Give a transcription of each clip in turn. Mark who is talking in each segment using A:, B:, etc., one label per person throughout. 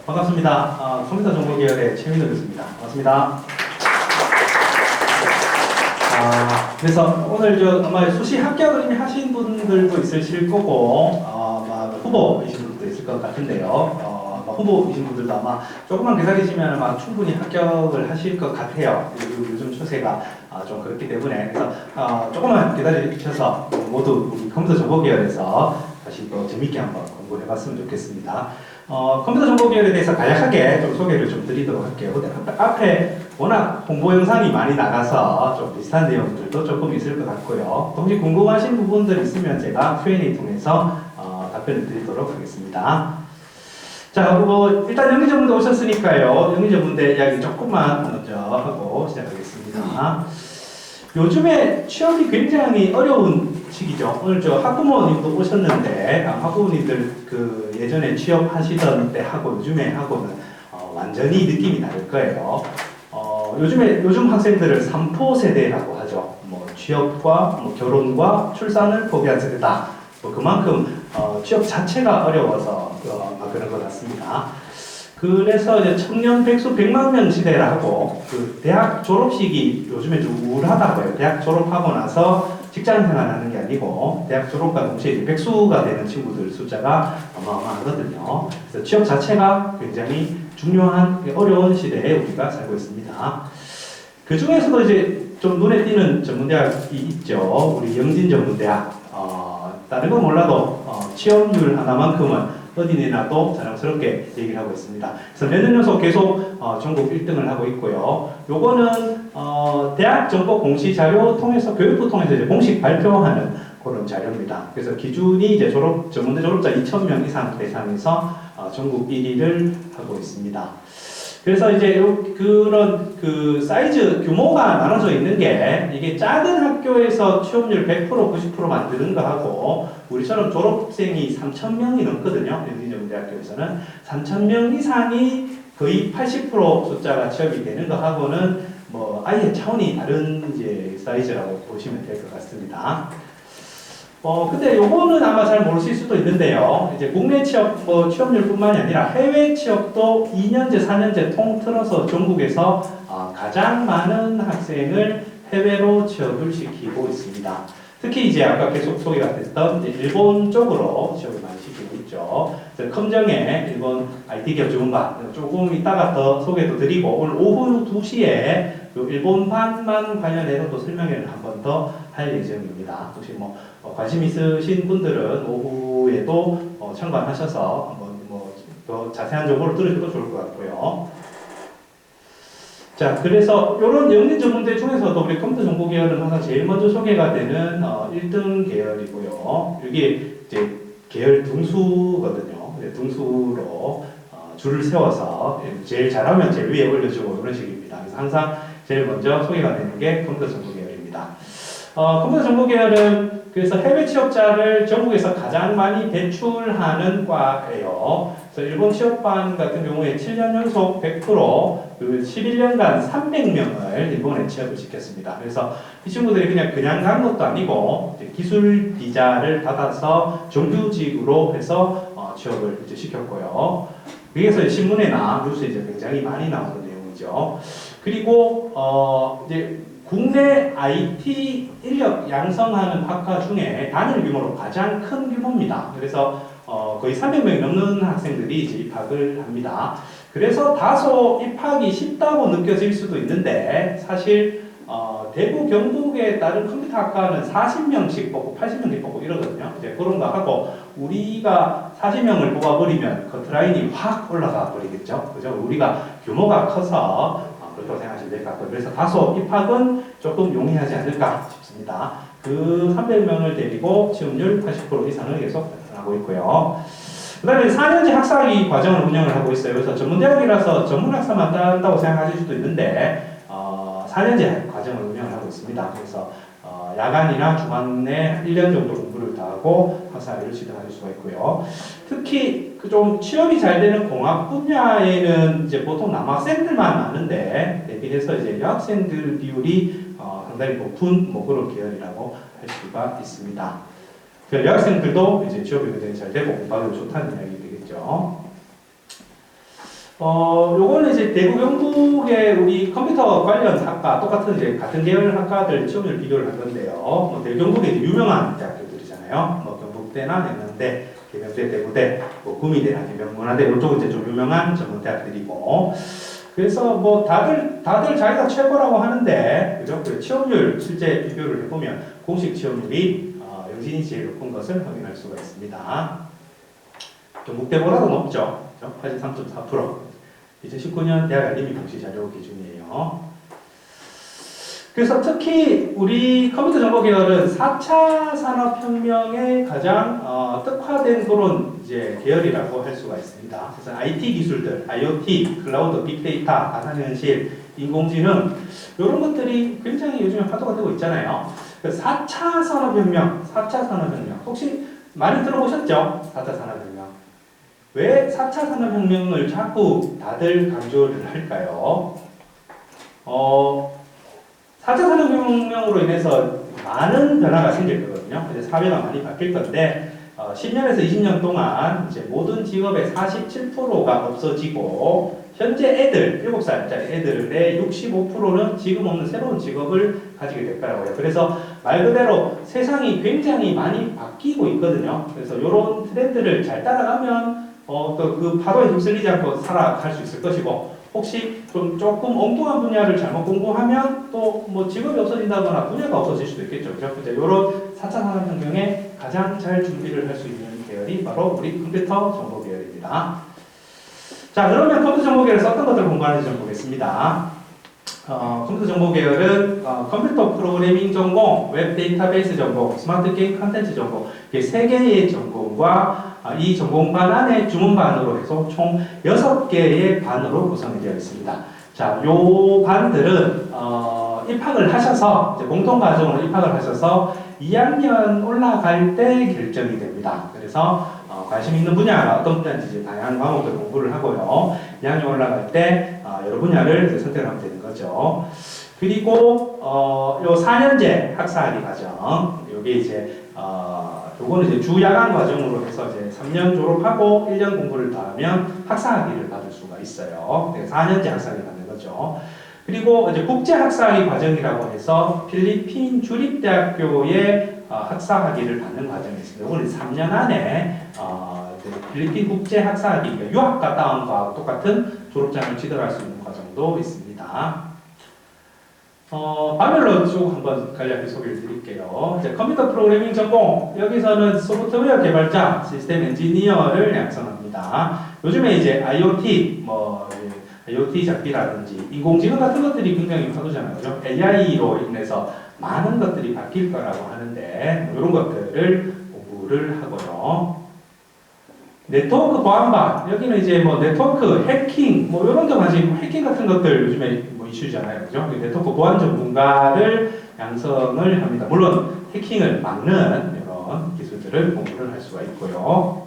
A: 반갑습니다. 컴퓨터 정보 계열의 최민호 교수입니다. 반갑습니다. 그래서 오늘 아마 수시 합격을 이미 하신 분들도 있으실 거고, 아마 후보이신 분들도 있을 것 같은데요. 후보이신 분들도 아마 조금만 기다리시면 아마 충분히 합격을 하실 것 같아요. 요즘 추세가 좀 그렇기 때문에. 그래서 조금만 기다리셔서 모두 우리 컴퓨터 정보 계열에서 다시 또 재밌게 한번 공부해 봤으면 좋겠습니다. 컴퓨터 정보 계열에 대해서 간략하게 좀 소개를 좀 드리도록 할게요. 앞에 워낙 홍보 영상이 많이 나가서 좀 비슷한 내용들도 조금 있을 것 같고요. 또 혹시 궁금하신 부분들 있으면 제가 Q&A 통해서 답변을 드리도록 하겠습니다. 자, 일단 영리전문대 오셨으니까요. 영리전문대 이야기 조금만 먼저 하고 시작하겠습니다. 요즘에 취업이 굉장히 어려운 시기죠. 오늘 학부모님도 오셨는데, 학부모님들 예전에 취업하시던 때 하고 요즘에 하고는 완전히 느낌이 다를 거예요. 요즘 학생들을 3포 세대라고 하죠. 취업과 결혼과 출산을 포기한 세대다. 그만큼 취업 자체가 어려워서 그런 것 같습니다. 그래서 이제 청년 백수 100만 명 시대라고 대학 졸업식이 요즘에 좀 우울하다고 해요. 대학 졸업하고 나서 직장 생활하는 게 아니고 대학 졸업과 동시에 이제 백수가 되는 친구들 숫자가 어마어마하거든요. 그래서 취업 자체가 굉장히 중요한 어려운 시대에 우리가 살고 있습니다. 그 중에서도 이제 좀 눈에 띄는 전문대학이 있죠. 우리 영진전문대학. 다른 건 몰라도 취업률 하나만큼은 어디 내놔도 자랑스럽게 얘기를 하고 있습니다. 그래서 몇 년 연속 계속 전국 1등을 하고 있고요. 요거는 대학 정보 공시 자료 통해서 교육부 통해서 이제 공식 발표하는 그런 자료입니다. 그래서 기준이 이제 전문대 졸업자 2,000명 이상 대상에서 전국 1위를 하고 있습니다. 그래서 이제 그런 사이즈 규모가 나눠져 있는 게 이게 작은 학교에서 취업률 100% 90% 만드는 거하고 우리처럼 졸업생이 3,000명이 넘거든요. 영진전문대학교에서는 3,000명 이상이 거의 80% 숫자가 취업이 되는 거하고는 아예 차원이 다른 이제 사이즈라고 보시면 될 것 같습니다. 근데 요거는 아마 잘 모르실 수도 있는데요. 이제 국내 취업, 취업률뿐만이 아니라 해외 취업도 2년제, 4년제 통틀어서 전국에서 가장 많은 학생을 해외로 취업을 시키고 있습니다. 특히 이제 아까 계속 소개가 됐던 일본 쪽으로 취업을 많이 시키고 있죠. 컴정의 일본 IT 기업 전문가 조금 이따가 더 소개도 드리고 오늘 오후 2시에 일본판만 관련해서 또 설명회를 한 번 더 할 예정입니다. 혹시 관심 있으신 분들은 오후에도 참관하셔서 한번 더 자세한 정보를 들으셔도 좋을 것 같고요. 자, 그래서 이런 영진전문대 중에서도 우리 컴퓨터 정보 계열은 항상 제일 먼저 소개가 되는 1등 계열이고요. 이게 이제 계열 등수거든요. 등수로 줄을 세워서 제일 잘하면 제일 위에 올려주고 이런 식입니다. 그래서 항상 제일 먼저 소개가 되는 게 컴퓨터 정보 계열입니다. 컴퓨터 정보 계열은 그래서 해외 취업자를 전국에서 가장 많이 배출하는 과예요. 그래서 일본 취업반 같은 경우에 7년 연속 100% 11년간 300명을 일본에 취업을 시켰습니다. 그래서 이 친구들이 그냥 간 것도 아니고 기술 비자를 받아서 정규직으로 해서 취업을 이제 시켰고요. 그래서 신문에나 뉴스에 이제 굉장히 많이 나오는 내용이죠. 그리고 이제 국내 IT 인력 양성하는 학과 중에 단일 규모로 가장 큰 규모입니다. 그래서 거의 300명이 넘는 학생들이 이제 입학을 합니다. 그래서 다소 입학이 쉽다고 느껴질 수도 있는데 사실 대구 경북에 따른 컴퓨터 학과는 40명씩 뽑고 80명씩 뽑고 이러거든요. 이제 그런 거 하고 우리가 40명을 뽑아버리면 커트라인이 확 올라가 버리겠죠. 그죠? 우리가 규모가 커서 그렇게 생각하시면 될 것 같고요. 그래서 다소 입학은 조금 용이하지 않을까 싶습니다. 그 300명을 데리고 취업률 80% 이상을 계속 나타나고 있고요. 그 다음에 4년제 학사학위 과정을 운영을 하고 있어요. 그래서 전문대학이라서 전문학사만 딴다고 생각하실 수도 있는데 4년제 과정을 운영을 하고 있습니다. 그래서 야간이나 주간에 1년 정도 공부를 다 하고 학사학위를 취득하실 수가 있고요. 특히 좀 취업이 잘 되는 공학 분야에는 이제 보통 남학생들만 많은데 대비해서 이제 여학생들 비율이 상당히 높은 그런 계열이라고 할 수가 있습니다. 여학생들도 이제 취업이 굉장히 잘 되고 공부하기 좋다는 이야기 되겠죠. 요거는 이제 대구 경북의 우리 컴퓨터 관련 학과, 똑같은 이제 같은 계열 학과들 취업률 비교를 한 건데요. 뭐 대구 경북에 이제 유명한 대학교들이잖아요. 뭐 경북대나 내면대, 개명대, 대구대, 뭐 구미대나 개명문화대, 이쪽은 이제 좀 유명한 전문대학들이고. 그래서 뭐 다들 자기가 최고라고 하는데, 그죠? 그 취업률 실제 비교를 해보면 공식 취업률이 영진이 제일 높은 것을 확인할 수가 있습니다. 경북대보다도 높죠. 83.4%. 2019년 대학 알림이 공시 자료 기준이에요. 그래서 특히 우리 컴퓨터 정보 계열은 4차 산업혁명에 가장 특화된 그런 이제 계열이라고 할 수가 있습니다. 그래서 IT 기술들, IoT, 클라우드, 빅데이터, 가상현실, 인공지능 이런 것들이 굉장히 요즘에 화두가 되고 있잖아요. 4차 산업혁명, 4차 산업혁명 혹시 많이 들어보셨죠? 4차 산업혁명. 왜 4차 산업혁명을 자꾸 다들 강조를 할까요? 4차 산업혁명으로 인해서 많은 변화가 생길 거거든요. 이제 사회가 많이 바뀔 건데, 10년에서 20년 동안 이제 모든 직업의 47%가 없어지고, 현재 애들, 7살짜리 애들의 65%는 지금 없는 새로운 직업을 가지게 될 거라고요. 그래서 말 그대로 세상이 굉장히 많이 바뀌고 있거든요. 그래서 이런 트렌드를 잘 따라가면 또 그 파도에 휩쓸리지 않고 살아갈 수 있을 것이고, 혹시 좀 조금 엉뚱한 분야를 잘못 공부하면 또 뭐 직업이 없어진다거나 분야가 없어질 수도 있겠죠. 그죠? 이런 4차 산업혁명에 가장 잘 준비를 할 수 있는 계열이 바로 우리 컴퓨터 정보 계열입니다. 자, 그러면 컴퓨터 정보 계열에서 어떤 것들을 공부하는지 좀 보겠습니다. 컴퓨터 정보 계열은 컴퓨터 프로그래밍 전공, 웹 데이터베이스 전공, 스마트 게임 컨텐츠 전공, 이게 세 개의 전공과 이 전공반 안에 주문반으로 해서 총 6개의 반으로 구성이 되어 있습니다. 자, 요 반들은 입학을 하셔서 이제 공통과정으로 입학을 하셔서 2학년 올라갈 때 결정이 됩니다. 그래서 관심 있는 분야가 어떤 분야인지 이제 다양한 과목을 공부를 하고요. 2학년 올라갈 때 여러 분야를 선택을 하면 되는 거죠. 그리고 요 4년제 학사학위 과정, 요게 이제 요거는 이제 주야간 과정으로 해서 이제 3년 졸업하고 1년 공부를 더 하면 학사학위를 받을 수가 있어요. 4년제 학사학위 받는 거죠. 그리고 이제 국제학사학위 과정이라고 해서 필리핀 주립대학교의 학사학위를 받는 과정이 있습니다. 이거는 3년 안에 필리핀 국제학사학위, 그러니까 유학 갔다 온 거하고 똑같은 졸업장을 취득할 수 있는 과정도 있습니다. 반별로 쭉 한번 간략히 소개를 드릴게요. 이제 컴퓨터 프로그래밍 전공, 여기서는 소프트웨어 개발자, 시스템 엔지니어를 양성합니다. 요즘에 이제 IoT, IoT 장비라든지 인공지능 같은 것들이 굉장히 화두잖아요. 그죠? AI로 인해서 많은 것들이 바뀔 거라고 하는데, 이런 것들을 공부를 하고요. 네트워크 보안반, 여기는 이제 뭐 네트워크, 해킹, 뭐 이런 데 관심, 해킹 같은 것들 요즘에 뭐 이슈잖아요. 그죠? 네트워크 보안 전문가를 양성을 합니다. 물론 해킹을 막는 이런 기술들을 공부를 할 수가 있고요.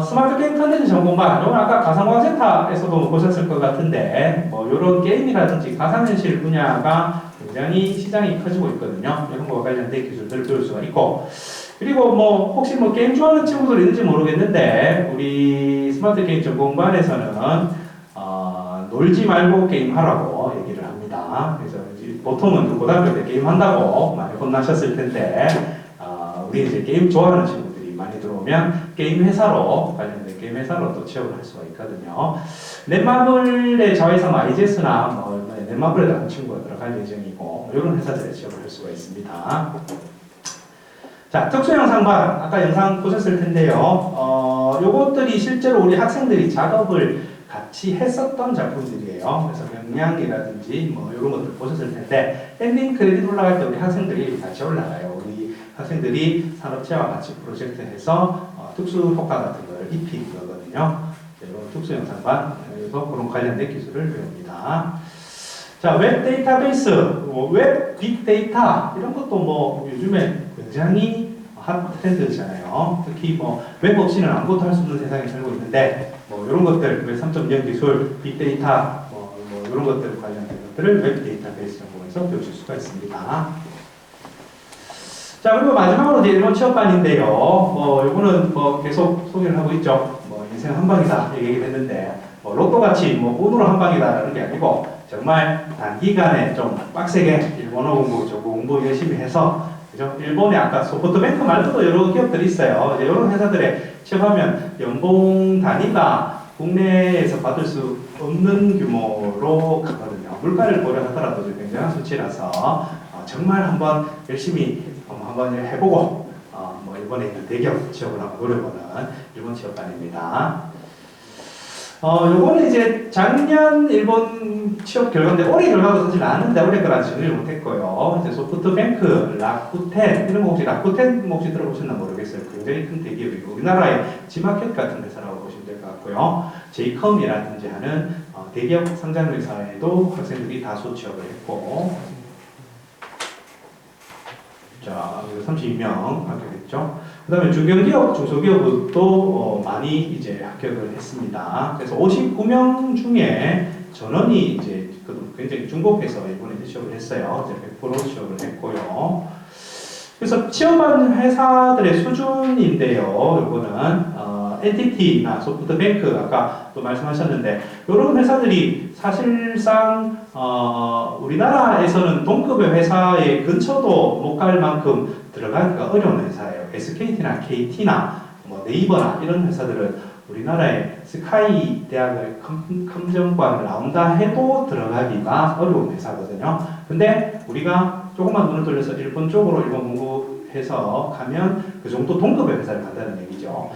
A: 스마트 게임 컨텐츠 전공반, 이건 아까 가상과학센터에서도 보셨을 것 같은데, 뭐 이런 게임이라든지 가상현실 분야가 굉장히 시장이 커지고 있거든요. 이런 거와 관련된 기술들을 배울 수가 있고, 그리고 뭐 혹시 뭐 게임 좋아하는 친구들 있는지 모르겠는데, 우리 스마트 게임 전공반에서는 놀지 말고 게임 하라고 얘기를 합니다. 그래서 보통은 고등학교 때 게임 한다고 많이 혼나셨을 텐데, 우리 이제 게임 좋아하는 친구들이 많이 들어오면 게임 회사로 관련된 게임 회사로 또 취업을 할 수가 있거든요. 넷마블의 자회사 IGS나 뭐 넷마블에 나온 친구가 들어갈 예정이고, 이런 회사들에 취업을 할 수가 있습니다. 자, 특수영상반, 아까 영상 보셨을 텐데요. 요것들이 실제로 우리 학생들이 작업을 같이 했었던 작품들이에요. 그래서 명량이라든지 뭐 이런 것들 보셨을 텐데, 엔딩 크레딧 올라갈 때 우리 학생들이 같이 올라가요. 우리 학생들이 산업체와 같이 프로젝트 해서 특수 효과 같은 걸 입힌 거거든요. 이런 특수영상반에서 그런 관련된 기술을 배웁니다. 자, 웹 데이터베이스, 웹 빅데이터 이런 것도 뭐 요즘에 굉장히 핫 트렌드잖아요. 특히 뭐 웹 없이는 아무것도 할 수 없는 세상에 살고 있는데, 뭐 이런 것들, 웹 3.0 기술, 빅데이터, 뭐 이런 것들 관련된 것들을 웹 데이터베이스 전공에서 배우실 수가 있습니다. 자, 그리고 마지막으로 이제 일본 취업반인데요. 요거는 뭐 계속 소개를 하고 있죠. 뭐 인생 한 방이다 이렇게 얘기했는데 뭐 로또같이 뭐 운으로 한 방이다라는 게 아니고 정말 단기간에 좀 빡세게 일본어 공부, 저거 공부 열심히 해서 그죠? 일본에 아까 소프트뱅크 말고도 여러 기업들이 있어요. 이제 이런 회사들에 취업하면 연봉 단위가 국내에서 받을 수 없는 규모로 가거든요. 물가를 고려하더라도 굉장한 수치라서 정말 한번 열심히 한번 해보고 뭐 일본에 있는 대기업 취업을 한번 노려보는 일본 취업반입니다. 요거는 이제 작년 일본 취업 결과인데 올해 결과도 사실 나왔는데 올해 거라 정리를 못했고요. 이제 소프트뱅크, 라쿠텐 이런 거 혹시 라쿠텐 혹시 들어보셨나 모르겠어요. 굉장히 큰 대기업이고 우리나라의 지마켓 같은 회사라고 보시면 될 것 같고요. 제이컴이라든지 하는 대기업 상장 회사에도 학생들이 다수 취업을 했고, 자 32명 합격했죠. 그 다음에 중견기업, 중소기업도 많이 이제 합격을 했습니다. 그래서 59명 중에 전원이 이제 굉장히 중복해서 이번에 취업을 했어요. 이제 100% 취업을 했고요. 그래서 취업한 회사들의 수준인데요. 이거는 NTT나 소프트뱅크 아까 또 말씀하셨는데 이런 회사들이 사실상 우리나라에서는 동급의 회사의 근처도 못 갈 만큼 들어가기가 어려운 회사예요. SKT나 KT나 뭐 네이버나 이런 회사들은 우리나라의 스카이 대학을 검정과를 나온다 해도 들어가기가 어려운 회사거든요. 근데 우리가 조금만 눈을 돌려서 일본 쪽으로 일본 공부해서 가면 그 정도 동급의 회사를 간다는 얘기죠.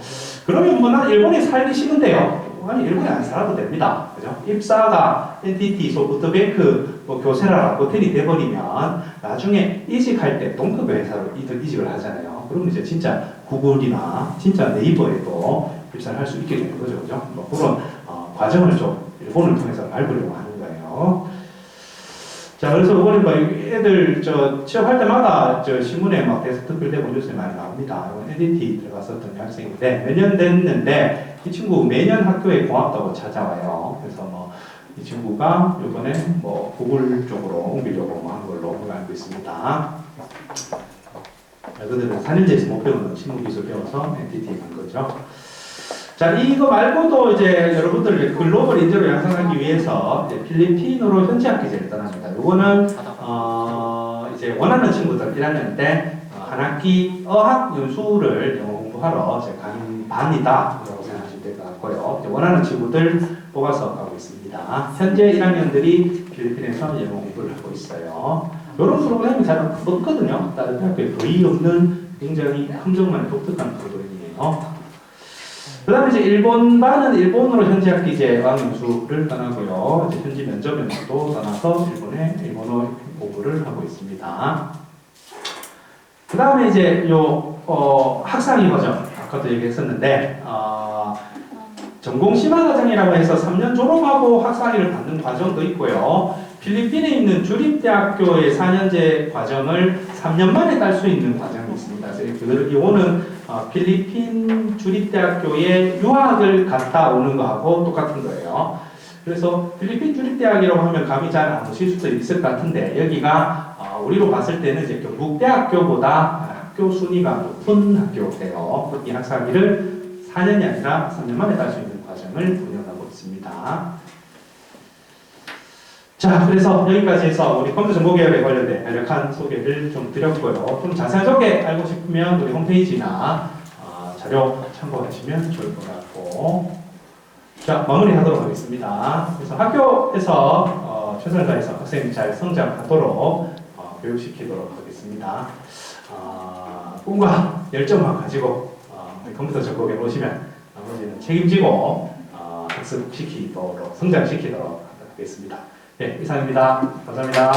A: 그러면 뭐 난 일본에 살기 싫은데요. 아니 일본에 안 살아도 됩니다. 그죠? 입사가 NTT, 소프트뱅크, 뭐 교세라, 호텔이 돼버리면 나중에 이직할 때 동급의 회사로 이직을 하잖아요. 그러면 이제 진짜 구글이나 진짜 네이버에도 입사를 할 수 있게 되는 거죠. 그죠? 뭐 그런 과정을 좀 일본을 통해서 밟으려고 하는 거예요. 자, 그래서 이번에 뭐 애들 취업할 때마다 신문에 막 데스크톱 되고 뉴스에 많이 나옵니다. NTT 들어갔었던 학생인데 몇 년 됐는데 이 친구 매년 학교에 고맙다고 찾아와요. 그래서 뭐 이 친구가 이번에 뭐 구글 쪽으로 옮기려고 한 걸로 알고 있습니다. 그들은 4년제에서 못 배우는 실무기술 배워서 NTT에 간 거죠. 자, 이거 말고도 이제 여러분들 글로벌 인재로 양성하기 위해서 이제 필리핀으로 현지 학기제를 떠납니다. 요거는 이제 원하는 친구들 1학년 때 한 학기 어학 연수를 영어 공부하러 이제 가는 반이다라고 생각하시면 될 것 같고요. 이제 원하는 친구들 뽑아서 가고 있습니다. 현재 1학년들이 필리핀에서 영어 공부를 하고 있어요. 이런 프로그램이 잘 없거든요. 다른 대학교에 거의 없는 굉장히 함정만의 독특한 프로그램이에요. 그 다음에 이제 일본반은 일본으로 현지 학기제 어학연수를 떠나고요. 이제 현지 면접연수도 떠나서 일본에 일본어 공부를 하고 있습니다. 그 다음에 이제 학상이 버전, 아까도 얘기했었는데, 전공 심화 과정이라고 해서 3년 졸업하고 학사학위를 받는 과정도 있고요. 필리핀에 있는 주립대학교의 4년제 과정을 3년 만에 딸 수 있는 과정이 있습니다. 그래서 이거는 필리핀 주립대학교에 유학을 갔다 오는 거하고 똑같은 거예요. 그래서 필리핀 주립대학이라고 하면 감이 잘 안 오실 수도 있을 것 같은데 여기가 우리로 봤을 때는 이제 경북대학교보다 학교 순위가 높은 학교예요. 이 학사학위를 4년이 아니라 3년 만에 딸 수 있는 과정을 운영하고 있습니다. 자, 그래서 여기까지 해서 우리 컴퓨터 정보개발에 관련된 간략한 소개를 좀 드렸고요. 좀 자세하게 알고 싶으면 우리 홈페이지나 자료 참고하시면 좋을 것 같고, 자, 마무리하도록 하겠습니다. 그래서 학교에서 최선을 다해서 학생이 잘 성장하도록 교육시키도록 하겠습니다. 꿈과 열정만 가지고 컴퓨터 전공에 오시면 나머지는 책임지고 학습시키도록, 성장시키도록 하겠습니다. 네, 이상입니다. 감사합니다.